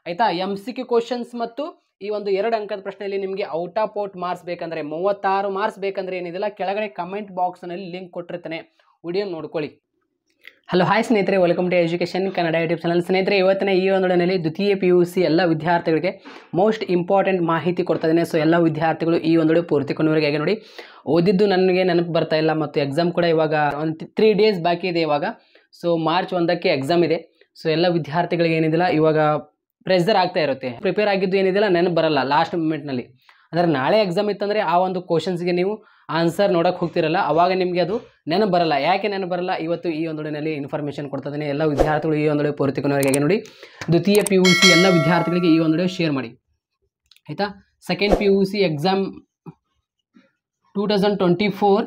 ಆಯ್ತಾ. MCQ questions ಮತ್ತು ಈ ಒಂದು 2 ಅಂಕದ ಪ್ರಶ್ನೆಯಲ್ಲಿ ನಿಮಗೆ ಔಟ್ ಆಫ್ ಔಟ್ ಮಾರ್ಕ್ಸ್ ಬೇಕಂದ್ರೆ 36 ಮಾರ್ಕ್ಸ್ ಬೇಕಂದ್ರೆ ಏನಿದೆಲ್ಲ ಕೆಳಗಡೆ ಕಮೆಂಟ್ ಬಾಕ್ಸ್ನಲ್ಲಿ ಲಿಂಕ್ ಕೊಟ್ಟಿರ್ತಾನೆ, ವಿಡಿಯೋ ನೋಡ್ಕೊಳ್ಳಿ. ಹಲೋ ಹಾಯ್ ಸ್ನೇಹಿತರೆ, welcome to education Kannada YouTube channel. ಸ್ನೇಹಿತರೆ, ಇವತ್ತಿನ ಈ ಒಂದು ವಿಡಿಯೋನಲ್ಲಿ ದ್ವಿತೀಯ PUC ಎಲ್ಲ ವಿದ್ಯಾರ್ಥಿಗಳಿಗೆ ಮೋಸ್ಟ್ ಇಂಪಾರ್ಟೆಂಟ್ ಮಾಹಿತಿ ಕೊಡ್ತಾ ಇದ್ದೇನೆ. ಸೊ ಎಲ್ಲ ವಿದ್ಯಾರ್ಥಿಗಳು ಈ ಒಂದು ವಿಡಿಯೋ ಪೂರ್ತಿ ಕೊನೆವರೆಗೆ ನೋಡಿ. ಓದಿದ್ದು ನನಗೆ ನೆನಪು ಬರ್ತಾ ಇಲ್ಲ ಮತ್ತು ಎಕ್ಸಾಮ್ ಕೂಡ ಇವಾಗ ಒಂದು 3 ಡೇಸ್ ಬಾಕಿ ಇದೆ ಇವಾಗ. ಸೊ ಮಾರ್ಚ್ 1ಕ್ಕೆ ಎಕ್ಸಾಮ್ ಇದೆ. ಸೊ ಎಲ್ಲ ವಿದ್ಯಾರ್ಥಿಗಳಿಗೆ ಏನಿದಿಲ್ಲ ಇವಾಗ ಪ್ರೆಷರ್ ಆಗ್ತಾ ಇರುತ್ತೆ. ಪ್ರಿಪೇರ್ ಆಗಿದ್ದು ಏನಿದೆಲ್ಲ ನೆನಪು ಬರಲ್ಲ ಲಾಸ್ಟ್ ಮೂಮೆಂಟ್ನಲ್ಲಿ. ಅಂದರೆ ನಾಳೆ ಎಕ್ಸಾಮ್ ಇತ್ತಂದರೆ ಆ ಒಂದು ಕ್ವಶನ್ಸ್ಗೆ ನೀವು ಆನ್ಸರ್ ನೋಡೋಕೆ ಹೋಗ್ತಿರಲ್ಲ, ಅವಾಗ ನಿಮಗೆ ಅದು ನೆನಪು ಬರಲ್ಲ. ಯಾಕೆ ನೆನಪು ಬರಲ್ಲ, ಇವತ್ತು ಈ ಒಂದು ವಿಡಿಯೋನಲ್ಲಿ ಇನ್ಫಾರ್ಮೇಷನ್ ಕೊಡ್ತಿದ್ದೀನಿ. ಎಲ್ಲ ವಿದ್ಯಾರ್ಥಿಗಳು ಈ ಒಂದು ವಿಡಿಯೋ ಪೂರ್ತಿ ಕೊನೆವರೆಗೆ ನೋಡಿ. ದ್ವಿತೀಯ PUC ಎಲ್ಲ ವಿದ್ಯಾರ್ಥಿಗಳಿಗೆ ಈ ಒಂದು ವಿಡಿಯೋ ಶೇರ್ ಮಾಡಿ ಆಯಿತಾ. ಸೆಕೆಂಡ್ PUC ಎಕ್ಸಾಮ್ 2024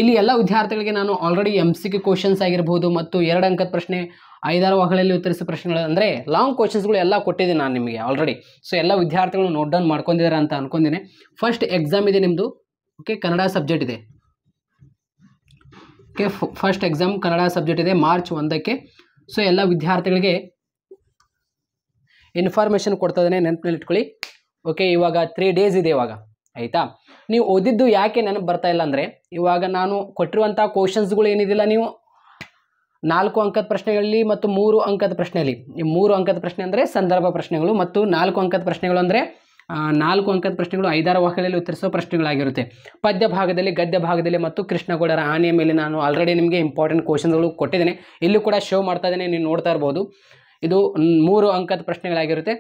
ಇಲ್ಲಿ ಎಲ್ಲ ವಿದ್ಯಾರ್ಥಿಗಳಿಗೆ ನಾನು ಆಲ್ರೆಡಿ MCQ ಕ್ವಶನ್ಸ್ ಆಗಿರ್ಬೋದು ಮತ್ತು 2 ಅಂಕದ ಪ್ರಶ್ನೆ 5-6 ವಾಕ್ಯಗಳಲ್ಲಿ ಉತ್ತರಿಸೋ ಪ್ರಶ್ನೆಗಳು ಅಂದರೆ ಲಾಂಗ್ ಕ್ವಶನ್ಸ್ಗಳು ಎಲ್ಲ ಕೊಟ್ಟಿದ್ದೀನಿ ನಾನು ನಿಮಗೆ ಆಲ್ರೆಡಿ. ಸೊ ಎಲ್ಲ ವಿದ್ಯಾರ್ಥಿಗಳು ನೋಟ್ ಡೌನ್ ಮಾಡ್ಕೊಂಡಿದ್ದಾರೆ ಅಂತ ಅನ್ಕೊಂಡಿದ್ದೀನಿ. ಫಸ್ಟ್ ಎಕ್ಸಾಮ್ ಇದೆ ನಿಮ್ಮದು, ಓಕೆ, ಕನ್ನಡ ಸಬ್ಜೆಕ್ಟ್ ಇದೆ. Okay, first exam Kannada subject ಇದೆ ಮಾರ್ಚ್ 1ಕ್ಕೆ. ಸೊ ಎಲ್ಲ ವಿದ್ಯಾರ್ಥಿಗಳಿಗೆ ಇನ್ಫಾರ್ಮೇಷನ್ ಕೊಡ್ತಾ ಇದ್ದೇನೆ, ನೆನಪಿನಲ್ಲಿ ಇಟ್ಕೊಳ್ಳಿ. ಓಕೆ, ಇವಾಗ 3 ಡೇಸ್ ಇದೆ ಇವಾಗ ಆಯಿತಾ. ನೀವು ಓದಿದ್ದು ಯಾಕೆ ನೆನಪು ಬರ್ತಾ ಇಲ್ಲ ಅಂದರೆ, ಇವಾಗ ನಾನು ಕೊಟ್ಟಿರುವಂಥ ಕ್ವಶನ್ಸ್ಗಳು ಏನಿದಿಲ್ಲ, ನೀವು 4 ಅಂಕದ ಪ್ರಶ್ನೆಗಳಲ್ಲಿ ಮತ್ತು 3 ಅಂಕದ ಪ್ರಶ್ನೆಯಲ್ಲಿ, 3 ಅಂಕದ ಪ್ರಶ್ನೆ ಅಂದರೆ ಸಂದರ್ಭ ಪ್ರಶ್ನೆಗಳು ಮತ್ತು 4 ಅಂಕದ ಪ್ರಶ್ನೆಗಳು ಅಂದರೆ 4 ಅಂಕದ ಪ್ರಶ್ನೆಗಳು 5-6 ವಾಕ್ಯಗಳಲ್ಲಿ ಉತ್ತರಿಸೋ ಪ್ರಶ್ನೆಗಳಾಗಿರುತ್ತೆ. ಪದ್ಯ ಭಾಗದಲ್ಲಿ, ಗದ್ಯ ಭಾಗದಲ್ಲಿ ಮತ್ತು ಕೃಷ್ಣಗೌಡರ ಆನೆಯ ಮೇಲೆ ನಾನು ಆಲ್ರೆಡಿ ನಿಮಗೆ ಇಂಪಾರ್ಟೆಂಟ್ ಕ್ವಶನ್ಸ್ಗಳು ಕೊಟ್ಟಿದ್ದೇನೆ. ಇಲ್ಲೂ ಕೂಡ ಶೋ ಮಾಡ್ತಾ ಇದ್ದೇನೆ, ನೀವು ನೋಡ್ತಾ ಇರ್ಬೋದು. ಇದು 3 ಅಂಕದ ಪ್ರಶ್ನೆಗಳಾಗಿರುತ್ತೆ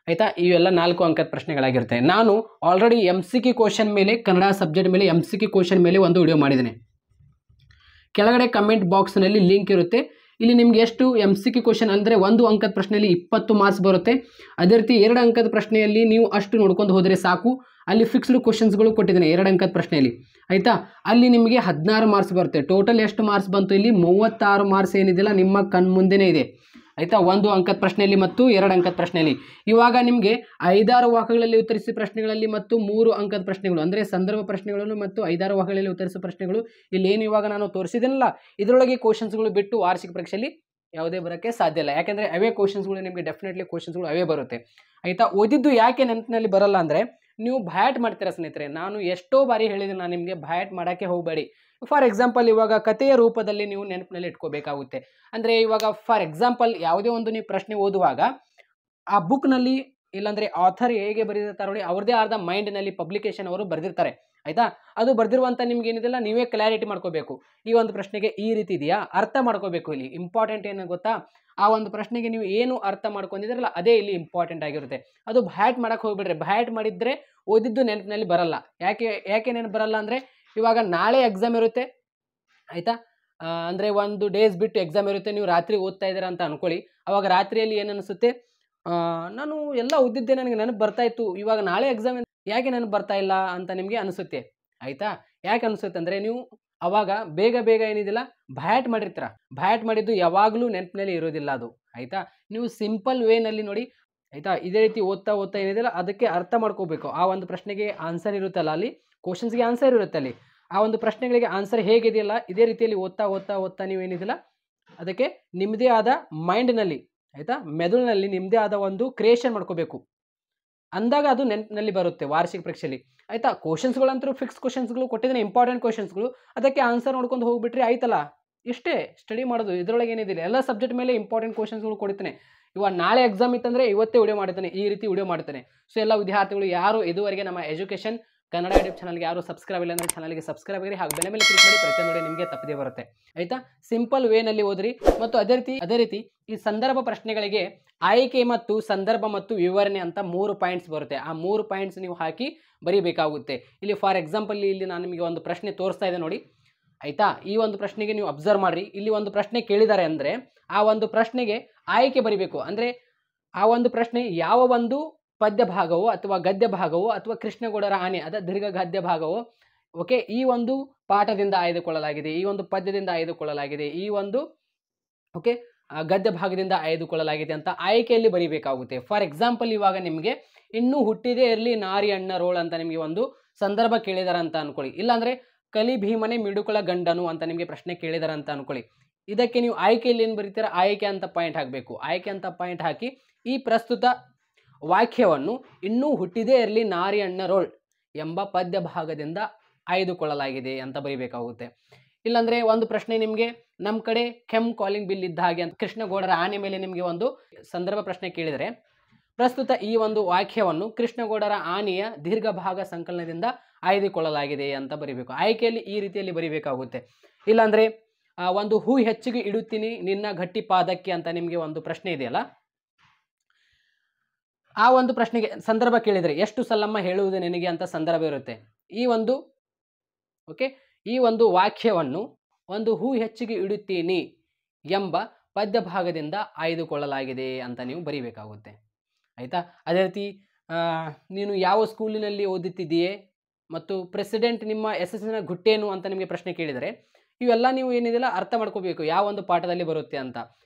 ಆಯಿತಾ. ಇವೆಲ್ಲ 4 ಅಂಕದ ಪ್ರಶ್ನೆಗಳಾಗಿರುತ್ತೆ. ನಾನು ಆಲ್ರೆಡಿ MCQ ಕ್ವಶನ್ ಮೇಲೆ, ಕನ್ನಡ ಸಬ್ಜೆಕ್ಟ್ ಮೇಲೆ MCQ ಕ್ವಶನ್ ಮೇಲೆ ಒಂದು ವಿಡಿಯೋ ಮಾಡಿದ್ದೇನೆ. ಕೆಳಗಡೆ ಕಮೆಂಟ್ ಬಾಕ್ಸ್ನಲ್ಲಿ ಲಿಂಕ್ ಇರುತ್ತೆ. ಇಲ್ಲಿ ನಿಮ್ಗೆ ಎಷ್ಟು MCQ ಕ್ವಶನ್ ಅಂದರೆ 1 ಅಂಕದ ಪ್ರಶ್ನೆಯಲ್ಲಿ 20 ಮಾರ್ಕ್ಸ್ ಬರುತ್ತೆ. ಅದೇ ರೀತಿ 2 ಅಂಕದ ಪ್ರಶ್ನೆಯಲ್ಲಿ ನೀವು ಅಷ್ಟು ನೋಡ್ಕೊಂಡು ಹೋದರೆ ಸಾಕು. ಅಲ್ಲಿ ಫಿಕ್ಸ್ಡ್ ಕ್ವಶನ್ಸ್ಗಳು ಕೊಟ್ಟಿದ್ದೇನೆ 2 ಅಂಕದ ಪ್ರಶ್ನೆಯಲ್ಲಿ ಆಯಿತಾ. ಅಲ್ಲಿ ನಿಮಗೆ 16 ಮಾರ್ಕ್ಸ್ ಬರುತ್ತೆ. ಟೋಟಲ್ ಎಷ್ಟು ಮಾರ್ಕ್ಸ್ ಬಂತು ಇಲ್ಲಿ? 36 ಮಾರ್ಕ್ಸ್ ಏನಿದೆಯಲ್ಲ ನಿಮ್ಮ ಕಣ್ಮುಂದೆನೇ ಇದೆ ಆಯಿತಾ. 1 ಅಂಕದ ಪ್ರಶ್ನೆಯಲ್ಲಿ ಮತ್ತು 2 ಅಂಕದ ಪ್ರಶ್ನೆಯಲ್ಲಿ. ಇವಾಗ ನಿಮಗೆ 5-6 ವಾಕ್ಯಗಳಲ್ಲಿ ಉತ್ತರಿಸಿದ ಪ್ರಶ್ನೆಗಳಲ್ಲಿ ಮತ್ತು 3 ಅಂಕದ ಪ್ರಶ್ನೆಗಳು ಅಂದರೆ ಸಂದರ್ಭ ಪ್ರಶ್ನೆಗಳನ್ನು ಮತ್ತು 5-6 ವಾಕ್ಯಗಳಲ್ಲಿ ಉತ್ತರಿಸಿದ ಪ್ರಶ್ನೆಗಳು ಇಲ್ಲೇನು ಇವಾಗ ನಾನು ತೋರಿಸಿದ್ದೀನಲ್ಲ, ಇದರೊಳಗೆ ಕ್ವಶನ್ಸ್ಗಳು ಬಿಟ್ಟು ವಾರ್ಷಿಕ ಪರೀಕ್ಷೆಯಲ್ಲಿ ಯಾವುದೇ ಬರೋಕ್ಕೆ ಸಾಧ್ಯ ಇಲ್ಲ. ಯಾಕೆಂದರೆ ಅವೇ ಕ್ವಶನ್ಸ್ಗಳು ನಿಮಗೆ ಡೆಫಿನೆಟ್ಲಿ ಕ್ವಶನ್ಸ್ಗಳು ಅವೇ ಬರುತ್ತೆ ಆಯಿತಾ. ಓದಿದ್ದು ಯಾಕೆ ನೆನಪಿನಲ್ಲಿ ಬರಲ್ಲ ಅಂದರೆ, ನೀವು ಭಯಾಟ್ ಮಾಡ್ತೀರಾ ಸ್ನೇಹಿತರೆ. ನಾನು ಎಷ್ಟೋ ಬಾರಿ ಹೇಳಿದ್ದೀನಿ ನಾನು ನಿಮಗೆ, ಭಯಾಟ್ ಮಾಡೋಕ್ಕೆ ಹೋಗಬೇಡಿ. ಫಾರ್ ಎಕ್ಸಾಂಪಲ್ ಇವಾಗ ಕಥೆಯ ರೂಪದಲ್ಲಿ ನೀವು ನೆನಪಿನಲ್ಲಿ ಇಟ್ಕೋಬೇಕಾಗುತ್ತೆ. ಅಂದರೆ ಇವಾಗ ಫಾರ್ ಎಕ್ಸಾಂಪಲ್ ಯಾವುದೇ ಒಂದು ನೀವು ಪ್ರಶ್ನೆ ಓದುವಾಗ ಆ ಬುಕ್ನಲ್ಲಿ ಇಲ್ಲಾಂದರೆ ಆಥರ್ ಹೇಗೆ ಬರೆದಿರ್ತಾರೆ ನೋಡಿ, ಅವ್ರದ್ದೇ ಆದ ಮೈಂಡ್ನಲ್ಲಿ ಪಬ್ಲಿಕೇಶನ್ ಅವರು ಬರೆದಿರ್ತಾರೆ ಆಯಿತಾ. ಅದು ಬರೆದಿರುವಂಥ ನಿಮ್ಗೆ ಏನಿದೆಲ್ಲ ನೀವೇ ಕ್ಲಾರಿಟಿ ಮಾಡ್ಕೋಬೇಕು. ಈ ಒಂದು ಪ್ರಶ್ನೆಗೆ ಈ ರೀತಿ ಇದೆಯಾ, ಅರ್ಥ ಮಾಡ್ಕೋಬೇಕು. ಇಲ್ಲಿ ಇಂಪಾರ್ಟೆಂಟ್ ಏನು ಗೊತ್ತಾ, ಆ ಒಂದು ಪ್ರಶ್ನೆಗೆ ನೀವು ಏನು ಅರ್ಥ ಮಾಡ್ಕೊಂಡಿದ್ರಲ್ಲ ಅದೇ ಇಲ್ಲಿ ಇಂಪಾರ್ಟೆಂಟ್ ಆಗಿರುತ್ತೆ. ಅದು ಭಯಾಟ್ ಮಾಡೋಕ್ಕೆ ಹೋಗ್ಬಿಡ್ರಿ. ಭಯಾಟ್ ಮಾಡಿದರೆ ಓದಿದ್ದು ನೆನಪಿನಲ್ಲಿ ಬರಲ್ಲ. ಯಾಕೆ ನೆನಪು ಬರಲ್ಲ ಅಂದರೆ, ಇವಾಗ ನಾಳೆ ಎಕ್ಸಾಮ್ ಇರುತ್ತೆ ಆಯಿತಾ. ಅಂದರೆ 1 ಡೇಸ್ ಬಿಟ್ಟು ಎಕ್ಸಾಮ್ ಇರುತ್ತೆ. ನೀವು ರಾತ್ರಿ ಓದ್ತಾ ಇದ್ದೀರಾ ಅಂತ ಅಂದ್ಕೊಳ್ಳಿ. ಅವಾಗ ರಾತ್ರಿಯಲ್ಲಿ ಏನು ಅನಿಸುತ್ತೆ, ನಾನು ಎಲ್ಲ ಓದಿದ್ದೆ, ನನಗೆ ನೆನಪು ಬರ್ತಾಯಿತ್ತು, ಇವಾಗ ನಾಳೆ ಎಕ್ಸಾಮ್ ಯಾಕೆ ನೆನಪು ಬರ್ತಾ ಇಲ್ಲ ಅಂತ ನಿಮಗೆ ಅನಿಸುತ್ತೆ ಆಯಿತಾ. ಯಾಕೆ ಅನಿಸುತ್ತೆ ಅಂದರೆ, ನೀವು ಅವಾಗ ಬೇಗ ಏನಿದಿಲ್ಲ ಭಯಾಟ್ ಮಾಡಿರ್ತೀರ. ಭಯಾಟ್ ಮಾಡಿದ್ದು ಯಾವಾಗಲೂ ನೆನಪಿನಲ್ಲಿ ಇರೋದಿಲ್ಲ ಅದು ಆಯಿತಾ. ನೀವು ಸಿಂಪಲ್ ವೇನಲ್ಲಿ ನೋಡಿ ಆಯಿತಾ. ಇದೇ ರೀತಿ ಓದ್ತಾ ಏನಿದೆಯಲ್ಲ ಅದಕ್ಕೆ ಅರ್ಥ ಮಾಡ್ಕೋಬೇಕು. ಆ ಒಂದು ಪ್ರಶ್ನೆಗೆ ಆನ್ಸರ್ ಇರುತ್ತಲ್ಲ, ಅಲ್ಲಿ ಕ್ವಶನ್ಸ್ಗೆ ಆನ್ಸರ್ ಇರುತ್ತೆ. ಅಲ್ಲಿ ಆ ಒಂದು ಪ್ರಶ್ನೆಗಳಿಗೆ ಆನ್ಸರ್ ಹೇಗಿದೆಯಲ್ಲ ಇದೇ ರೀತಿಯಲ್ಲಿ ಓದ್ತಾ ನೀವು ಏನಿದಿಲ್ಲ ಅದಕ್ಕೆ ನಿಮ್ಮದೇ ಆದ ಮೈಂಡ್ನಲ್ಲಿ ಆಯಿತಾ, ಮೆದುಳಿನಲ್ಲಿ ನಿಮ್ಮದೇ ಆದ ಒಂದು ಕ್ರಿಯೇಷನ್ ಮಾಡ್ಕೋಬೇಕು. ಅಂದಾಗ ಅದು ನೆನಪಿನಲ್ಲಿ ಬರುತ್ತೆ ವಾರ್ಷಿಕ ಪರೀಕ್ಷೆಯಲ್ಲಿ ಆಯಿತಾ. ಕ್ವಶನ್ಸ್ಗಳಂತೂ ಫಿಕ್ಸ್ ಕ್ವಶನ್ಸ್ಗಳು ಕೊಟ್ಟಿದ್ದೇನೆ, ಇಂಪಾರ್ಟೆಂಟ್ ಕ್ವಶನ್ಸ್ಗಳು. ಅದಕ್ಕೆ ಆನ್ಸರ್ ನೋಡ್ಕೊಂಡು ಹೋಗ್ಬಿಟ್ರೆ ಆಯ್ತಲ್ಲ, ಇಷ್ಟೇ ಸ್ಟಡಿ ಮಾಡೋದು. ಇದರೊಳಗೆ ಏನಿದೆ ಎಲ್ಲ ಸಬ್ಜೆಕ್ಟ್ ಮೇಲೆ ಇಂಪಾರ್ಟೆಂಟ್ ಕ್ವಶನ್ಸ್ಗಳು ಕೊಡ್ತೇನೆ. ಇವಾಗ ನಾಳೆ ಎಕ್ಸಾಮ್ ಇತ್ತಂದರೆ ಇವತ್ತೇ ವಿಡಿಯೋ ಮಾಡ್ತೇನೆ, ಈ ರೀತಿ ವಿಡಿಯೋ ಮಾಡ್ತೇನೆ. ಸೊ ಎಲ್ಲ ವಿದ್ಯಾರ್ಥಿಗಳು ಯಾರು ಇದುವರೆಗೆ ನಮ್ಮ ಎಜುಕೇಷನ್ ಕನ್ನಡ ಯೂಟ್ಯೂಬ್ ಚಾನಲ್ಗೆ ಯಾರು ಸಬ್ಸ್ಕ್ರೈಬ್ ಇಲ್ಲ ಅಂದರೆ ಚಾನಲ್ಗೆ ಸಬ್ಸ್ಕ್ರೈಬ್ ಆಗಿ, ಹಾಗೂ ಬೆಲೆ ಮೇಲೆ ಕ್ಲಿಕ್ ಮಾಡಿ. ಪ್ರತಿಯೊಂದು ನಿಮಗೆ ತಪ್ಪದೇ ಬರುತ್ತೆ ಆಯಿತಾ. ಸಿಂಪಲ್ ವೇನಲ್ಲಿ ಓದ್ರಿ. ಮತ್ತು ಅದೇ ರೀತಿ ಈ ಸಂದರ್ಭ ಪ್ರಶ್ನೆಗಳಿಗೆ ಆಯ್ಕೆ ಮತ್ತು ಸಂದರ್ಭ ಮತ್ತು ವಿವರಣೆ ಅಂತ 3 ಪಾಯಿಂಟ್ಸ್ ಬರುತ್ತೆ. ಆ 3 ಪಾಯಿಂಟ್ಸ್ ನೀವು ಹಾಕಿ ಬರೀಬೇಕಾಗುತ್ತೆ. ಇಲ್ಲಿ ಫಾರ್ ಎಕ್ಸಾಂಪಲ್ ಇಲ್ಲಿ ನಾನು ನಿಮಗೆ ಒಂದು ಪ್ರಶ್ನೆ ತೋರಿಸ್ತಾ ಇದೆ ನೋಡಿ ಆಯಿತಾ. ಈ ಒಂದು ಪ್ರಶ್ನೆಗೆ ನೀವು ಅಬ್ಸರ್ವ್ ಮಾಡಿರಿ. ಇಲ್ಲಿ ಒಂದು ಪ್ರಶ್ನೆ ಕೇಳಿದ್ದಾರೆ ಅಂದರೆ ಆ ಒಂದು ಪ್ರಶ್ನೆಗೆ ಆಯ್ಕೆ ಬರೀಬೇಕು. ಅಂದರೆ ಆ ಒಂದು ಪ್ರಶ್ನೆ ಯಾವ ಒಂದು ಪದ್ಯ ಭಾಗವೋ ಅಥವಾ ಗದ್ಯ ಭಾಗವೋ ಅಥವಾ ಕೃಷ್ಣಗೌಡರ ಆನೆ ಅದ ದೀರ್ಘ ಗದ್ಯ ಭಾಗವೋ, ಓಕೆ, ಈ ಒಂದು ಪಾಠದಿಂದ ಆಯ್ದುಕೊಳ್ಳಲಾಗಿದೆ, ಈ ಒಂದು ಪದ್ಯದಿಂದ ಆಯ್ದುಕೊಳ್ಳಲಾಗಿದೆ, ಈ ಒಂದು ಓಕೆ ಗದ್ಯ ಭಾಗದಿಂದ ಆಯ್ದುಕೊಳ್ಳಲಾಗಿದೆ ಅಂತ ಆಯ್ಕೆಯಲ್ಲಿ ಬರೀಬೇಕಾಗುತ್ತೆ. ಫಾರ್ ಎಕ್ಸಾಂಪಲ್ ಇವಾಗ ನಿಮಗೆ ಇನ್ನೂ ಹುಟ್ಟಿದೇ ಇರಲಿ ನಾರಿ ಅಣ್ಣ ರೋಳ್ ಅಂತ ನಿಮಗೆ ಒಂದು ಸಂದರ್ಭ ಕೇಳಿದಾರೆ ಅಂತ ಅನ್ಕೊಳ್ಳಿ. ಇಲ್ಲಾಂದರೆ ಕಲಿ ಭೀಮನೆ ಮಿಡುಕುಳ ಗಂಡನು ಅಂತ ನಿಮಗೆ ಪ್ರಶ್ನೆ ಕೇಳಿದಾರೆ ಅಂತ ಅನ್ಕೊಳ್ಳಿ. ಇದಕ್ಕೆ ನೀವು ಆಯ್ಕೆಯಲ್ಲಿ ಏನು ಬರೀತೀರಾ, ಆಯ್ಕೆ ಅಂತ ಪಾಯಿಂಟ್ ಹಾಕಬೇಕು. ಆಯ್ಕೆ ಅಂತ ಪಾಯಿಂಟ್ ಹಾಕಿ ಈ ಪ್ರಸ್ತುತ ವಾಕ್ಯವನ್ನು ಇನ್ನೂ ಹುಟ್ಟಿದೇ ಇರಲಿ ನಾರಿ ಅಣ್ಣರೋಳ್ ಎಂಬ ಪದ್ಯ ಭಾಗದಿಂದ ಆಯ್ದುಕೊಳ್ಳಲಾಗಿದೆ ಅಂತ ಬರೀಬೇಕಾಗುತ್ತೆ. ಇಲ್ಲಾಂದರೆ ಒಂದು ಪ್ರಶ್ನೆ ನಿಮಗೆ ನಮ್ಮ ಕಡೆ ಕೆಮ್ ಕಾಲಿಂಗ್ ಬಿಲ್ ಇದ್ದ ಹಾಗೆ ಅಂತ ಕೃಷ್ಣಗೌಡರ ಆನೆ ಮೇಲೆ ನಿಮಗೆ ಒಂದು ಸಂದರ್ಭ ಪ್ರಶ್ನೆ ಕೇಳಿದರೆ ಪ್ರಸ್ತುತ ಈ ಒಂದು ವಾಕ್ಯವನ್ನು ಕೃಷ್ಣಗೌಡರ ಆನೆಯ ದೀರ್ಘ ಭಾಗ ಸಂಕಲನದಿಂದ ಆಯ್ದುಕೊಳ್ಳಲಾಗಿದೆ ಅಂತ ಬರೀಬೇಕು. ಆಯ್ಕೆಯಲ್ಲಿ ಈ ರೀತಿಯಲ್ಲಿ ಬರೀಬೇಕಾಗುತ್ತೆ. ಇಲ್ಲಾಂದರೆ ಒಂದು ಹೂ ಹೆಚ್ಚಿಗೆ ಇಡುತ್ತೀನಿ ನಿನ್ನ ಗಟ್ಟಿ ಪಾದಕ್ಕೆ ಅಂತ ನಿಮಗೆ ಒಂದು ಪ್ರಶ್ನೆ ಇದೆಯಲ್ಲ, ಆ ಒಂದು ಪ್ರಶ್ನೆಗೆ ಸಂದರ್ಭ ಕೇಳಿದರೆ ಎಷ್ಟು ಸಲ್ಲಮ್ಮ ಹೇಳುವುದು ನಿನಗೆ ಅಂತ ಸಂದರ್ಭ ಇರುತ್ತೆ. ಈ ಒಂದು ವಾಕ್ಯವನ್ನು ಒಂದು ಹೂ ಹೆಚ್ಚಿಗೆ ಇಡುತ್ತೀನಿ ಎಂಬ ಪದ್ಯ ಭಾಗದಿಂದ ಆಯ್ದುಕೊಳ್ಳಲಾಗಿದೆ ಅಂತ ನೀವು ಬರೀಬೇಕಾಗುತ್ತೆ. ಆಯಿತಾ? ಅದೇ ರೀತಿ ನೀನು ಯಾವ ಸ್ಕೂಲಿನಲ್ಲಿ ಓದುತ್ತಿದ್ದೀಯೇ ಮತ್ತು ಪ್ರೆಸಿಡೆಂಟ್ ನಿಮ್ಮ ಯಶಸ್ಸಿನ ಗುಟ್ಟೇನು ಅಂತ ನಿಮಗೆ ಪ್ರಶ್ನೆ ಕೇಳಿದರೆ ಇವೆಲ್ಲ ನೀವು ಏನಿದೆಲ್ಲ ಅರ್ಥ ಮಾಡ್ಕೋಬೇಕು ಯಾವ ಒಂದು ಪಾಠದಲ್ಲಿ ಬರುತ್ತೆ ಅಂತ.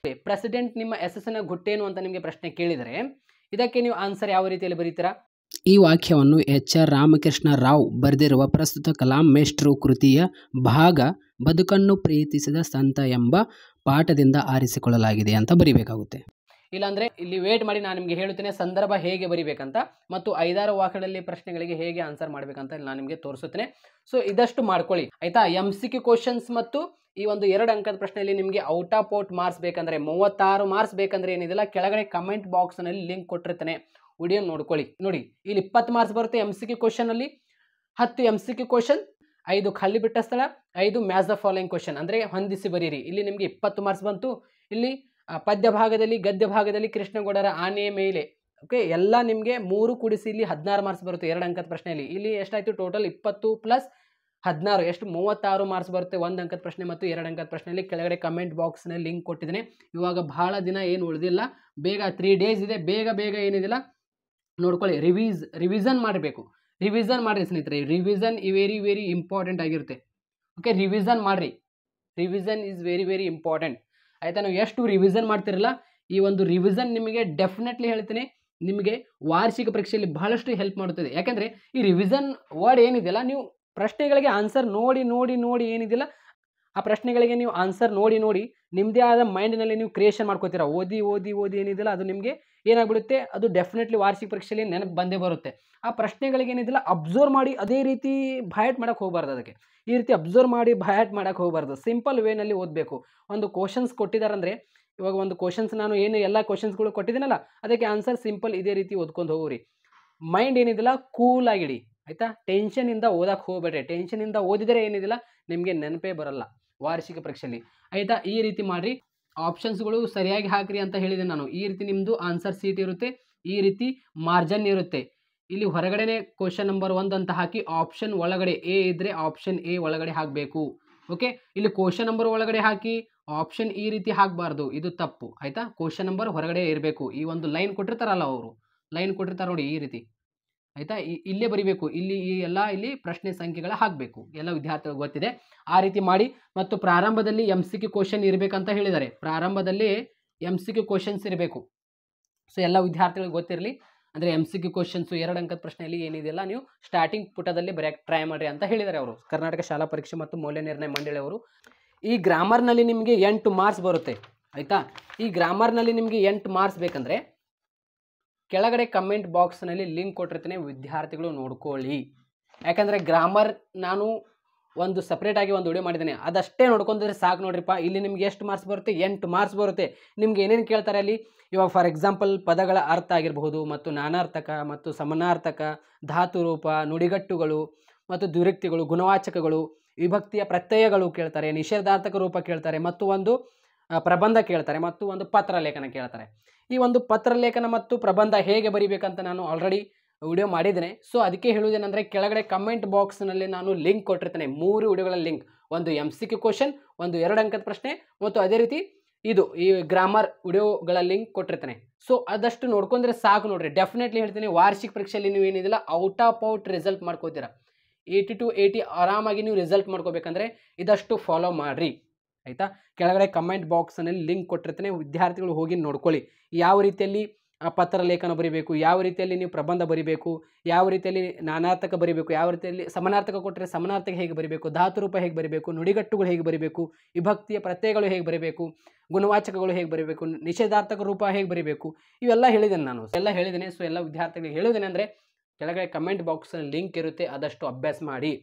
ಪ್ರೆಸಿಡೆಂಟ್ ನಿಮ್ಮ ಯಶಸ್ಸಿನ ಗುಟ್ಟೇನು ಅಂತ ನಿಮಗೆ ಪ್ರಶ್ನೆ ಕೇಳಿದರೆ ಇದಕ್ಕೆ ನೀವು ಆನ್ಸರ್ ಯಾವ ರೀತಿಯಲ್ಲಿ ಬರೀತೀರಾ? ಈ ವಾಕ್ಯವನ್ನು HR ರಾಮಕೃಷ್ಣ ರಾವ್ ಬರೆದಿರುವ ಪ್ರಸ್ತುತ ಕಲಾಂ ಮೇಷ್ಟ್ರು ಕೃತಿಯ ಭಾಗ ಬದುಕನ್ನು ಪ್ರೀತಿಸಿದ ಸಂತ ಎಂಬ ಪಾಠದಿಂದ ಆರಿಸಿಕೊಳ್ಳಲಾಗಿದೆ ಅಂತ ಬರೀಬೇಕಾಗುತ್ತೆ. ಇಲ್ಲಾಂದರೆ ಇಲ್ಲಿ ವೇಟ್ ಮಾಡಿ, ನಾನು ನಿಮಗೆ ಹೇಳುತ್ತೇನೆ ಸಂದರ್ಭ ಹೇಗೆ ಬರೀಬೇಕಂತ ಮತ್ತು 5-6 ವಾಕ್ಯಗಳಲ್ಲಿ ಪ್ರಶ್ನೆಗಳಿಗೆ ಹೇಗೆ ಆನ್ಸರ್ ಮಾಡಬೇಕಂತ ನಾನು ನಿಮಗೆ ತೋರಿಸುತ್ತೇನೆ. ಸೊ ಇದಷ್ಟು ಮಾಡ್ಕೊಳ್ಳಿ ಆಯಿತಾ. MCQ ಕ್ವಶನ್ಸ್ ಮತ್ತು ಈ ಒಂದು 2 ಅಂಕದ ಪ್ರಶ್ನೆಯಲ್ಲಿ ನಿಮಗೆ ಔಟ್ ಆಫ್ ಔಟ್ ಮಾರ್ಕ್ಸ್ ಬೇಕಂದರೆ 36 ಮಾರ್ಕ್ಸ್ ಬೇಕಂದರೆ ಏನಿದೆಲ್ಲ ಕೆಳಗಡೆ ಕಮೆಂಟ್ ಬಾಕ್ಸ್ನಲ್ಲಿ ಲಿಂಕ್ ಕೊಟ್ಟಿರ್ತೇನೆ, ವಿಡಿಯೋ ನೋಡ್ಕೊಳ್ಳಿ. ನೋಡಿ ಇಲ್ಲಿ 20 ಮಾರ್ಕ್ಸ್ ಬರುತ್ತೆ MCQ ಕ್ವಶನಲ್ಲಿ. 10 MCQ ಕ್ವಶನ್, 5 ಖಾಲಿ ಬಿಟ್ಟ ಸ್ಥಳ, 5 ಮ್ಯಾಚ್ ದ ಫಾಲೋಯಿಂಗ್ ಕ್ವಶನ್ ಅಂದರೆ ಹೊಂದಿಸಿ ಬರೀರಿ. ಇಲ್ಲಿ ನಿಮಗೆ 20 ಮಾರ್ಕ್ಸ್ ಬಂತು. ಇಲ್ಲಿ ಪದ್ಯ ಭಾಗದಲ್ಲಿ ಗದ್ಯ ಭಾಗದಲ್ಲಿ ಕೃಷ್ಣಗೌಡರ ಆನೆಯ ಮೇಲೆ ಎಲ್ಲ ನಿಮಗೆ 3 ಕೂಡಿಸಿ ಇಲ್ಲಿ 16 ಮಾರ್ಕ್ಸ್ ಬರುತ್ತೆ 2 ಅಂಕದ ಪ್ರಶ್ನೆಯಲ್ಲಿ. ಇಲ್ಲಿ ಎಷ್ಟಾಯಿತು ಟೋಟಲ್ 20 + 16 ಎಷ್ಟು 36 ಮಾರ್ಕ್ಸ್ ಬರುತ್ತೆ 1 ಅಂಕದ ಪ್ರಶ್ನೆ ಮತ್ತು 2 ಅಂಕದ ಪ್ರಶ್ನೆಯಲ್ಲಿ. ಕೆಳಗಡೆ ಕಮೆಂಟ್ ಬಾಕ್ಸ್ನಲ್ಲಿ ಲಿಂಕ್ ಕೊಟ್ಟಿದ್ದೇನೆ. ಇವಾಗ ಬಹಳ ದಿನ ಏನು ಉಳಿದಿಲ್ಲ, ಬೇಗ 3 ಡೇಸ್ ಇದೆ, ಬೇಗ ಏನಿದಿಲ್ಲ ನೋಡ್ಕೊಳ್ಳಿ. ರಿವಿಷನ್ ಮಾಡಬೇಕು. ರಿವಿಷನ್ ಮಾಡಿರಿ ಸ್ನೇಹಿತರೆ. ರಿವಿಷನ್ ವೆರಿ ಇಂಪಾರ್ಟೆಂಟ್ ಆಗಿರುತ್ತೆ. ರಿವಿಷನ್ ಮಾಡಿರಿ. ರಿವಿಷನ್ ಈಸ್ ವೆರಿ ಇಂಪಾರ್ಟೆಂಟ್ ಆಯಿತಾ. ನಾವು ಎಷ್ಟು ರಿವಿಷನ್ ಮಾಡ್ತಿರಲ್ಲ ಈ ಒಂದು ರಿವಿಷನ್ ನಿಮಗೆ ಡೆಫಿನೆಟ್ಲಿ ಹೇಳ್ತೀನಿ ನಿಮಗೆ ವಾರ್ಷಿಕ ಪರೀಕ್ಷೆಯಲ್ಲಿ ಬಹಳಷ್ಟು ಹೆಲ್ಪ್ ಮಾಡುತ್ತದೆ. ಯಾಕೆಂದರೆ ಈ ರಿವಿಷನ್ ವರ್ಡ್ ಏನಿದೆಯಲ್ಲ ನೀವು ಪ್ರಶ್ನೆಗಳಿಗೆ ಆನ್ಸರ್ ನೋಡಿ ಏನಿದೆಯಲ್ಲ ಆ ಪ್ರಶ್ನೆಗಳಿಗೆ ನೀವು ಆನ್ಸರ್ ನೋಡಿ ನಿಮ್ಮದೇ ಆದ ಮೈಂಡ್ನಲ್ಲಿ ನೀವು ಕ್ರಿಯೇಷನ್ ಮಾಡ್ಕೋತೀರಾ. ಓದಿ ಏನಿದೆಯಲ್ಲ ಅದು ನಿಮಗೆ ಏನಾಗ್ಬಿಡುತ್ತೆ, ಅದು ಡೆಫಿನೆಟ್ಲಿ ವಾರ್ಷಿಕ ಪರೀಕ್ಷೆಯಲ್ಲಿ ನೆನಪು ಬಂದೇ ಬರುತ್ತೆ. ಆ ಪ್ರಶ್ನೆಗಳಿಗೆ ಏನಿದೆಯಲ್ಲ ಅಬ್ಸರ್ವ್ ಮಾಡಿ ಅದೇ ರೀತಿ ಬಯಾಟ್ ಮಾಡೋಕ್ಕೆ ಹೋಗಬಾರ್ದು. ಅದಕ್ಕೆ ಈ ರೀತಿ ಅಬ್ಸರ್ವ್ ಮಾಡಿ ಬಯಾಟ್ ಮಾಡೋಕ್ಕೆ ಹೋಗಬಾರ್ದು. ಸಿಂಪಲ್ ವೇನಲ್ಲಿ ಓದಬೇಕು. ಒಂದು ಕ್ವಶನ್ಸ್ ಕೊಟ್ಟಿದ್ದಾರಂದರೆ ಇವಾಗ ಒಂದು ಕ್ವಶನ್ಸ್ ನಾನು ಏನು ಎಲ್ಲ ಕ್ವಶನ್ಸ್ಗಳು ಕೊಟ್ಟಿದ್ದೀನಲ್ಲ ಅದಕ್ಕೆ ಆನ್ಸರ್ ಸಿಂಪಲ್ ಇದೇ ರೀತಿ ಓದ್ಕೊಂಡು ಹೋಗ್ರಿ. ಮೈಂಡ್ ಏನಿದೆಯಲ್ಲ ಕೂಲ್ ಆಗಿಡಿ ಆಯಿತಾ. ಟೆನ್ಷನಿಂದ ಓದಕ್ಕೆ ಹೋಗಬೇಡ್ರಿ. ಟೆನ್ಷನಿಂದ ಓದಿದರೆ ಏನಿದಿಲ್ಲ ನಿಮಗೆ ನೆನಪೇ ಬರಲ್ಲ ವಾರ್ಷಿಕ ಪರೀಕ್ಷೆಯಲ್ಲಿ ಆಯಿತಾ. ಈ ರೀತಿ ಮಾಡಿರಿ. ಆಪ್ಷನ್ಸ್ಗಳು ಸರಿಯಾಗಿ ಹಾಕಿರಿ ಅಂತ ಹೇಳಿದೆ ನಾನು. ಈ ರೀತಿ ನಿಮ್ಮದು ಆನ್ಸರ್ ಸೀಟ್ ಇರುತ್ತೆ, ಈ ರೀತಿ ಮಾರ್ಜನ್ ಇರುತ್ತೆ. ಇಲ್ಲಿ ಹೊರಗಡೆನೆ ಕ್ವಶನ್ ನಂಬರ್ 1 ಅಂತ ಹಾಕಿ ಆಪ್ಷನ್ ಒಳಗಡೆ ಎ ಇದ್ದರೆ ಆಪ್ಷನ್ ಎ ಒಳಗಡೆ ಹಾಕಬೇಕು. ಇಲ್ಲಿ ಕ್ವಶನ್ ನಂಬರ್ ಒಳಗಡೆ ಹಾಕಿ ಆಪ್ಷನ್ ಈ ರೀತಿ ಹಾಕಬಾರ್ದು, ಇದು ತಪ್ಪು ಆಯಿತಾ. ಕ್ವಶನ್ ನಂಬರ್ ಹೊರಗಡೆ ಇರಬೇಕು. ಈ ಒಂದು ಲೈನ್ ಕೊಟ್ಟಿರ್ತಾರಲ್ಲ ಅವರು ಲೈನ್ ಕೊಟ್ಟಿರ್ತಾರೆ ನೋಡಿ ಈ ರೀತಿ ಆಯಿತಾ. ಇಲ್ಲೇ ಬರಿಬೇಕು. ಇಲ್ಲಿ ಪ್ರಶ್ನೆ ಸಂಖ್ಯೆಗಳ ಹಾಕಬೇಕು. ಎಲ್ಲ ವಿದ್ಯಾರ್ಥಿಗಳು ಗೊತ್ತಿದೆ. ಆ ರೀತಿ ಮಾಡಿ. ಮತ್ತು ಪ್ರಾರಂಭದಲ್ಲಿ MCQ ಕ್ವಶನ್ ಇರಬೇಕಂತ ಹೇಳಿದ್ದಾರೆ. ಪ್ರಾರಂಭದಲ್ಲಿ MCQ ಕ್ವಶನ್ಸ್ ಇರಬೇಕು. ಸೊ ಎಲ್ಲ ವಿದ್ಯಾರ್ಥಿಗಳಿಗೆ ಗೊತ್ತಿರಲಿ. ಅಂದರೆ MCQ ಕ್ವಶನ್ಸು 2 ಅಂಕದ ಪ್ರಶ್ನೆಯಲ್ಲಿ ಏನಿದೆಯಲ್ಲ ನೀವು ಸ್ಟಾರ್ಟಿಂಗ್ ಪುಟದಲ್ಲಿ ಬರೆಯೋಕ್ಕೆ ಟ್ರೈ ಮಾಡಿರಿ ಅಂತ ಹೇಳಿದ್ದಾರೆ ಅವರು, ಕರ್ನಾಟಕ ಶಾಲಾ ಪರೀಕ್ಷೆ ಮತ್ತು ಮೌಲ್ಯ ನಿರ್ಣಯ ಮಂಡಳಿಯವರು. ಈ ಗ್ರಾಮರ್ನಲ್ಲಿ ನಿಮಗೆ 8 ಮಾರ್ಕ್ಸ್ ಬರುತ್ತೆ ಆಯಿತಾ. ಈ ಗ್ರಾಮರ್ನಲ್ಲಿ ನಿಮಗೆ 8 ಮಾರ್ಕ್ಸ್ ಬೇಕಂದರೆ ಕೆಳಗಡೆ ಕಮೆಂಟ್ ಬಾಕ್ಸ್ನಲ್ಲಿ ಲಿಂಕ್ ಕೊಟ್ಟಿರ್ತೀನಿ, ವಿದ್ಯಾರ್ಥಿಗಳು ನೋಡ್ಕೊಳ್ಳಿ. ಯಾಕಂದರೆ ಗ್ರಾಮರ್ ನಾನು ಒಂದು ಸಪ್ರೇಟಾಗಿ ಒಂದು ವಿಡಿಯೋ ಮಾಡಿದ್ದೇನೆ, ಅದಷ್ಟೇ ನೋಡ್ಕೊಂಡ್ರೆ ಸಾಕು ನೋಡ್ರಿಪ್ಪ. ಇಲ್ಲಿ ನಿಮ್ಗೆ ಎಷ್ಟು ಮಾರ್ಕ್ಸ್ ಬರುತ್ತೆ? 8 ಮಾರ್ಕ್ಸ್ ಬರುತ್ತೆ. ನಿಮ್ಗೆ ಏನೇನು ಕೇಳ್ತಾರೆ ಅಲ್ಲಿ, ಇವಾಗ ಫಾರ್ ಎಕ್ಸಾಂಪಲ್ ಪದಗಳ ಅರ್ಥ ಆಗಿರಬಹುದು, ಮತ್ತು ನಾನಾರ್ಥಕ ಮತ್ತು ಸಮಾನಾರ್ಥಕ, ಧಾತು ರೂಪ, ನುಡಿಗಟ್ಟುಗಳು ಮತ್ತು ದ್ವಿರುಕ್ತಿಗಳು, ಗುಣವಾಚಕಗಳು, ವಿಭಕ್ತಿಯ ಪ್ರತ್ಯಯಗಳು ಕೇಳ್ತಾರೆ, ನಿಷೇಧಾರ್ಥಕ ರೂಪ ಕೇಳ್ತಾರೆ, ಮತ್ತು ಒಂದು ಪ್ರಬಂಧ ಕೇಳ್ತಾರೆ, ಮತ್ತು ಒಂದು ಪತ್ರಲೇಖನ ಕೇಳ್ತಾರೆ. ಈ ಒಂದು ಪತ್ರಲೇಖನ ಮತ್ತು ಪ್ರಬಂಧ ಹೇಗೆ ಬರೀಬೇಕಂತ ನಾನು ಆಲ್ರೆಡಿ ವಿಡಿಯೋ ಮಾಡಿದ್ದೇನೆ. ಸೊ ಅದಕ್ಕೆ ಹೇಳುವುದೇನೆಂದರೆ ಕೆಳಗಡೆ ಕಮೆಂಟ್ ಬಾಕ್ಸ್ನಲ್ಲಿ ನಾನು ಲಿಂಕ್ ಕೊಟ್ಟಿರ್ತೇನೆ, 3 ವಿಡಿಯೋಗಳ ಲಿಂಕ್. ಒಂದು MCQ ಕ್ವಶನ್, ಒಂದು 2 ಅಂಕದ ಪ್ರಶ್ನೆ, ಮತ್ತು ಅದೇ ರೀತಿ ಇದು ಈ ಗ್ರಾಮರ್ ವಿಡಿಯೋಗಳ ಲಿಂಕ್ ಕೊಟ್ಟಿರ್ತೇನೆ. ಸೊ ಅದಷ್ಟು ನೋಡ್ಕೊಂಡ್ರೆ ಸಾಕು ನೋಡ್ರಿ. ಡೆಫಿನೆಟ್ಲಿ ಹೇಳ್ತೀನಿ, ವಾರ್ಷಿಕ ಪರೀಕ್ಷೆಯಲ್ಲಿ ನೀವು ಏನಿದಿಲ್ಲ ಔಟ್ ಆಫ್ ಔಟ್ ರಿಸಲ್ಟ್ ಮಾಡ್ಕೋತೀರಾ. 80 to 80 ಆರಾಮಾಗಿ ನೀವು ರಿಸಲ್ಟ್ ಮಾಡ್ಕೋಬೇಕಂದ್ರೆ ಇದಷ್ಟು ಫಾಲೋ ಮಾಡಿರಿ ಆಯಿತಾ. ಕೆಳಗಡೆ ಕಮೆಂಟ್ ಬಾಕ್ಸ್ನಲ್ಲಿ ಲಿಂಕ್ ಕೊಟ್ಟಿರ್ತೇನೆ, ವಿದ್ಯಾರ್ಥಿಗಳು ಹೋಗಿ ನೋಡ್ಕೊಳ್ಳಿ ಯಾವ ರೀತಿಯಲ್ಲಿ ಪತ್ರ ಲೇಖನ ಬರೀಬೇಕು, ಯಾವ ರೀತಿಯಲ್ಲಿ ನೀವು ಪ್ರಬಂಧ ಬರೀಬೇಕು, ಯಾವ ರೀತಿಯಲ್ಲಿ ನಾನಾರ್ಥಕ ಬರೀಬೇಕು, ಯಾವ ರೀತಿಯಲ್ಲಿ ಸಮಾನಾರ್ಥಕ ಕೊಟ್ಟರೆ ಸಮಾನಾರ್ಥಕ ಹೇಗೆ ಬರೀಬೇಕು, ಧಾತುರೂಪ ಹೇಗೆ ಬರೀಬೇಕು, ನುಡಿಗಟ್ಟುಗಳು ಹೇಗೆ ಬರೀಬೇಕು, ವಿಭಕ್ತಿಯ ಪ್ರತ್ಯಯಗಳು ಹೇಗೆ ಬರೀಬೇಕು, ಗುಣವಾಚಕಗಳು ಹೇಗೆ ಬರೀಬೇಕು, ನಿಷೇಧಾರ್ಥಕ ರೂಪ ಹೇಗೆ ಬರೀಬೇಕು, ಇವೆಲ್ಲ ಹೇಳಿದ್ದೇನೆ ನಾನು ಎಲ್ಲ ಹೇಳಿದ್ದೇನೆ. ಸೊ ಎಲ್ಲ ವಿದ್ಯಾರ್ಥಿಗಳಿಗೆ ಹೇಳೋದೇನೆ ಅಂದರೆ ಕೆಳಗಡೆ ಕಮೆಂಟ್ ಬಾಕ್ಸಲ್ಲಿ ಲಿಂಕ್ ಇರುತ್ತೆ, ಆದಷ್ಟು ಅಭ್ಯಾಸ ಮಾಡಿ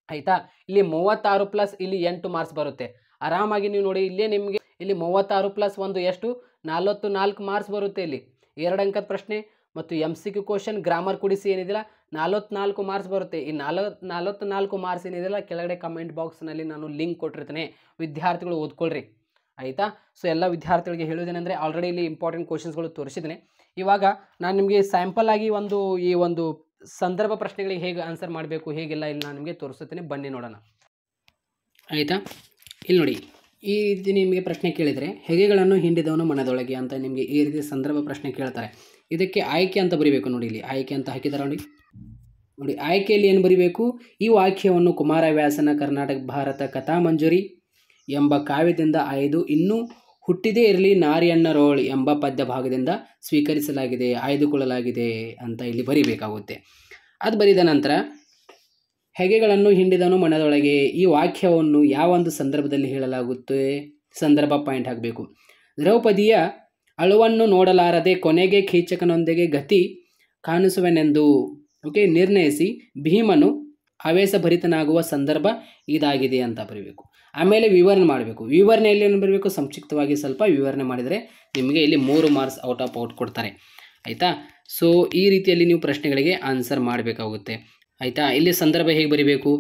ಆಯಿತಾ. ಇಲ್ಲಿ 36 ಪ್ಲಸ್ ಇಲ್ಲಿ 8 ಮಾರ್ಕ್ಸ್ ಬರುತ್ತೆ. ಆರಾಮಾಗಿ ನೀವು ನೋಡಿ, ಇಲ್ಲೇ ನಿಮಗೆ ಇಲ್ಲಿ 36 ಪ್ಲಸ್ 1 ಎಷ್ಟು 44 ಮಾರ್ಕ್ಸ್ ಬರುತ್ತೆ. ಇಲ್ಲಿ 2 ಅಂಕದ ಪ್ರಶ್ನೆ ಮತ್ತು MCQ ಕ್ವಶನ್ ಗ್ರಾಮರ್ ಕೂಡಿಸಿ ಏನಿದಿಲ್ಲ 44 ಮಾರ್ಕ್ಸ್ ಬರುತ್ತೆ. ಈ 44 ಮಾರ್ಕ್ಸ್ ಏನಿದೆಯಲ್ಲ ಕೆಳಗಡೆ ಕಮೆಂಟ್ ಬಾಕ್ಸ್ನಲ್ಲಿ ನಾನು ಲಿಂಕ್ ಕೊಟ್ಟಿರ್ತೇನೆ, ವಿದ್ಯಾರ್ಥಿಗಳು ಓದ್ಕೊಳ್ರಿ ಆಯಿತಾ. ಸೊ ಎಲ್ಲ ವಿದ್ಯಾರ್ಥಿಗಳಿಗೆ ಹೇಳೋದೇನೆಂದರೆ ಆಲ್ರೆಡಿ ಇಲ್ಲಿ ಇಂಪಾರ್ಟೆಂಟ್ ಕ್ವಶನ್ಸ್ಗಳು ತೋರಿಸಿದ್ದೇನೆ. ಇವಾಗ ನಾನು ನಿಮಗೆ ಸ್ಯಾಂಪಲ್ ಆಗಿ ಈ ಒಂದು ಸಂದರ್ಭ ಪ್ರಶ್ನೆಗಳಿಗೆ ಹೇಗೆ ಆನ್ಸರ್ ಮಾಡಬೇಕು ಹೇಗೆಲ್ಲ ಇಲ್ಲಿ ನಾನು ನಿಮಗೆ ತೋರಿಸುತ್ತೇನೆ, ಬನ್ನಿ ನೋಡೋಣ ಆಯಿತಾ. ಇಲ್ಲಿ ನೋಡಿ, ಈ ರೀತಿ ನಿಮಗೆ ಪ್ರಶ್ನೆ ಕೇಳಿದರೆ ಹೆಗೆಗಳನ್ನು ಹಿಂಡಿದವನು ಮನದೊಳಗೆ ಅಂತ ನಿಮಗೆ ಈ ರೀತಿ ಸಂದರ್ಭ ಪ್ರಶ್ನೆ ಕೇಳ್ತಾರೆ. ಇದಕ್ಕೆ ಆಯ್ಕೆ ಅಂತ ಬರೀಬೇಕು. ನೋಡಿ ಇಲ್ಲಿ ಆಯ್ಕೆ ಅಂತ ಹಾಕಿದ್ದಾರೆ ನೋಡಿ ಆಯ್ಕೆಯಲ್ಲಿ ಏನು ಬರೀಬೇಕು, ಈ ವಾಕ್ಯವನ್ನು ಕುಮಾರವ್ಯಾಸನ ಕರ್ನಾಟಕ ಭಾರತ ಕಥಾಮಂಜರಿ ಎಂಬ ಕಾವ್ಯದಿಂದ ಆಯ್ದು ಇನ್ನೂ ಹುಟ್ಟಿದೇ ಇರಲಿ ನಾರಿಯಣ್ಣರೋಳ್ ಎಂಬ ಪದ್ಯ ಭಾಗದಿಂದ ಸ್ವೀಕರಿಸಲಾಗಿದೆ, ಆಯ್ದುಕೊಳ್ಳಲಾಗಿದೆ ಅಂತ ಇಲ್ಲಿ ಬರೀಬೇಕಾಗುತ್ತೆ. ಅದು ಬರೆದ ನಂತರ ಹೆಗೆಗಳನ್ನು ಹಿಂಡಿದನು ಮನದೊಳಗೆ ಈ ವಾಕ್ಯವನ್ನು ಯಾವ ಒಂದು ಸಂದರ್ಭದಲ್ಲಿ ಹೇಳಲಾಗುತ್ತೆ, ಸಂದರ್ಭ ಪಾಯಿಂಟ್ ಹಾಕಬೇಕು. ದ್ರೌಪದಿಯ ಅಳುವನ್ನು ನೋಡಲಾರದೆ ಕೊನೆಗೆ ಕೀಚಕನೊಂದಿಗೆ ಗತಿ ಕಾಣಿಸುವೆನೆಂದು ನಿರ್ಣಯಿಸಿ ಭೀಮನು ಆವೇಶಭರಿತನಾಗುವ ಸಂದರ್ಭ ಇದಾಗಿದೆ ಅಂತ ಬರೀಬೇಕು. ಆಮೇಲೆ ವಿವರಣೆ ಮಾಡಬೇಕು. ವಿವರಣೆಯಲ್ಲಿ ಏನು ಬರಬೇಕು, ಸಂಕ್ಷಿಪ್ತವಾಗಿ ಸ್ವಲ್ಪ ವಿವರಣೆ ಮಾಡಿದರೆ ನಿಮಗೆ ಇಲ್ಲಿ 3 ಮಾರ್ಕ್ಸ್ ಔಟ್ ಆಫ್ ಔಟ್ ಕೊಡ್ತಾರೆ ಆಯಿತಾ. ಸೊ ಈ ರೀತಿಯಲ್ಲಿ ನೀವು ಪ್ರಶ್ನೆಗಳಿಗೆ ಆನ್ಸರ್ ಮಾಡಬೇಕಾಗುತ್ತೆ ಆಯಿತಾ. ಇಲ್ಲಿ ಸಂದರ್ಭ ಹೇಗೆ ಬರೀಬೇಕು,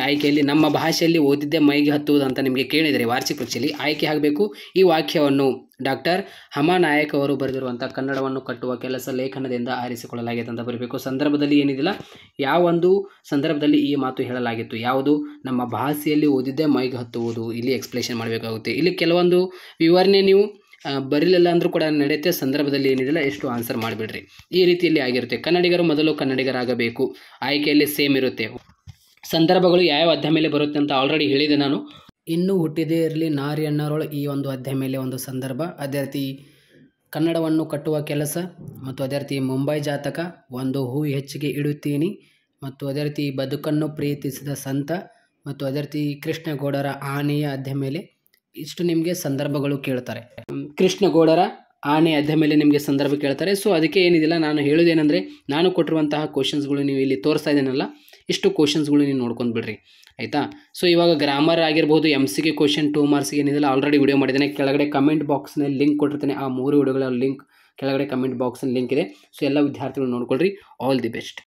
ಆಯ್ಕೆಯಲ್ಲಿ ನಮ್ಮ ಭಾಷೆಯಲ್ಲಿ ಓದಿದ್ದೇ ಮೈಗೆ ಹತ್ತುವುದು ಅಂತ ನಿಮಗೆ ಕೇಳಿದರೆ ವಾರ್ಷಿಕ ಪರೀಕ್ಷೆಯಲ್ಲಿ ಆಯ್ಕೆ ಆಗಬೇಕು. ಈ ವಾಕ್ಯವನ್ನು ಡಾಕ್ಟರ್ ಹಮಾನಾಯಕ್ ಅವರು ಬರೆದಿರುವಂಥ ಕನ್ನಡವನ್ನು ಕಟ್ಟುವ ಕೆಲಸ ಲೇಖನದಿಂದ ಆರಿಸಿಕೊಳ್ಳಲಾಗಿದೆ ಅಂತ ಬರೀಬೇಕು. ಸಂದರ್ಭದಲ್ಲಿ ಏನಿದಿಲ್ಲ, ಯಾವ ಒಂದು ಸಂದರ್ಭದಲ್ಲಿ ಈ ಮಾತು ಹೇಳಲಾಗಿತ್ತು, ಯಾವುದು ನಮ್ಮ ಭಾಷೆಯಲ್ಲಿ ಓದಿದ್ದೇ ಮೈಗೆ ಹತ್ತುವುದು, ಇಲ್ಲಿ ಎಕ್ಸ್ಪ್ಲೇಷನ್ ಮಾಡಬೇಕಾಗುತ್ತೆ. ಇಲ್ಲಿ ಕೆಲವೊಂದು ವಿವರಣೆ ನೀವು ಬರಲಿಲ್ಲ ಅಂದರೂ ಕೂಡ ನಡೆಯುತ್ತೆ, ಸಂದರ್ಭದಲ್ಲಿ ಏನಿದಿಲ್ಲ ಎಷ್ಟು ಆನ್ಸರ್ ಮಾಡಿಬಿಡ್ರಿ. ಈ ರೀತಿಯಲ್ಲಿ ಆಗಿರುತ್ತೆ. ಕನ್ನಡಿಗರು ಮೊದಲು ಕನ್ನಡಿಗರಾಗಬೇಕು, ಆಯ್ಕೆಯಲ್ಲಿ ಸೇಮ್ ಇರುತ್ತೆ. ಸಂದರ್ಭಗಳು ಯಾವ ಅಧ್ಯಾಯ ಮೇಲೆ ಬರುತ್ತೆ ಅಂತ ಆಲ್ರೆಡಿ ಹೇಳಿದೆ ನಾನು. ಇನ್ನೂ ಹುಟ್ಟಿದೇ ಇರಲಿ ನಾರಿಯಣ್ಣರೋಳು ಈ ಒಂದು ಅಧ್ಯಾಯ ಮೇಲೆ ಒಂದು ಸಂದರ್ಭ. ಅದೇ ರೀತಿ ಕನ್ನಡವನ್ನು ಕಟ್ಟುವ ಕೆಲಸ ಮತ್ತು ಅದೇ ರೀತಿ ಮುಂಬೈ ಜಾತಕ, ಒಂದು ಹೂ ಹೆಚ್ಚಿಗೆ ಇಡುತ್ತೀನಿ ಮತ್ತು ಅದೇ ರೀತಿ ಬದುಕನ್ನು ಪ್ರೀತಿಸಿದ ಸಂತ ಮತ್ತು ಅದೇ ರೀತಿ ಕೃಷ್ಣಗೌಡರ ಆನೆಯ ಅಧ್ಯಾಯ ಮೇಲೆ ಇಷ್ಟು ನಿಮಗೆ ಸಂದರ್ಭಗಳು ಕೇಳ್ತಾರೆ. ಕೃಷ್ಣಗೌಡರ ಆನೆ ಅಧ್ಯಾಯ ಮೇಲೆ ನಿಮಗೆ ಸಂದರ್ಭ ಕೇಳ್ತಾರೆ. ಸೊ ಅದಕ್ಕೆ ಏನಿದಿಲ್ಲ, ನಾನು ಹೇಳೋದೇನೆಂದರೆ ನಾನು ಕೊಟ್ಟಿರುವಂತಹ ಕ್ವಶನ್ಸ್ಗಳು ನೀವು ಇಲ್ಲಿ ತೋರಿಸ್ತಾ ಇದ್ದೀನಲ್ಲ, ಇಷ್ಟು ಕ್ವಶನ್ಸ್ಗಳು ನೀವು ನೋಡ್ಕೊಂಡು ಬಿಡ್ರಿ ಆಯಿತಾ. ಸೊ ಇವಾಗ ಗ್ರಾಮರ್ ಆಗಿರ್ಬೋದು, MCQ ಕ್ವಶನ್ 2 ಮಾರ್ಕ್ಸ್ಗೆ ಏನಿದಿಲ್ಲ ಆಲ್ರೆಡಿ ವಿಡಿಯೋ ಮಾಡಿದ್ದೇನೆ. ಕೆಳಗಡೆ ಕಮೆಂಟ್ ಬಾಕ್ಸ್ನಲ್ಲಿ ಲಿಂಕ್ ಕೊಟ್ಟಿರ್ತೇನೆ. ಆ 3 ವಿಡಿಯೋಗಳ ಲಿಂಕ್ ಕೆಳಗಡೆ ಕಮೆಂಟ್ ಬಾಕ್ಸ್ನಲ್ಲಿ ಲಿಂಕ್ ಇದೆ. ಸೊ ಎಲ್ಲ ವಿದ್ಯಾರ್ಥಿಗಳು ನೋಡ್ಕೊಳ್ರಿ. All the best.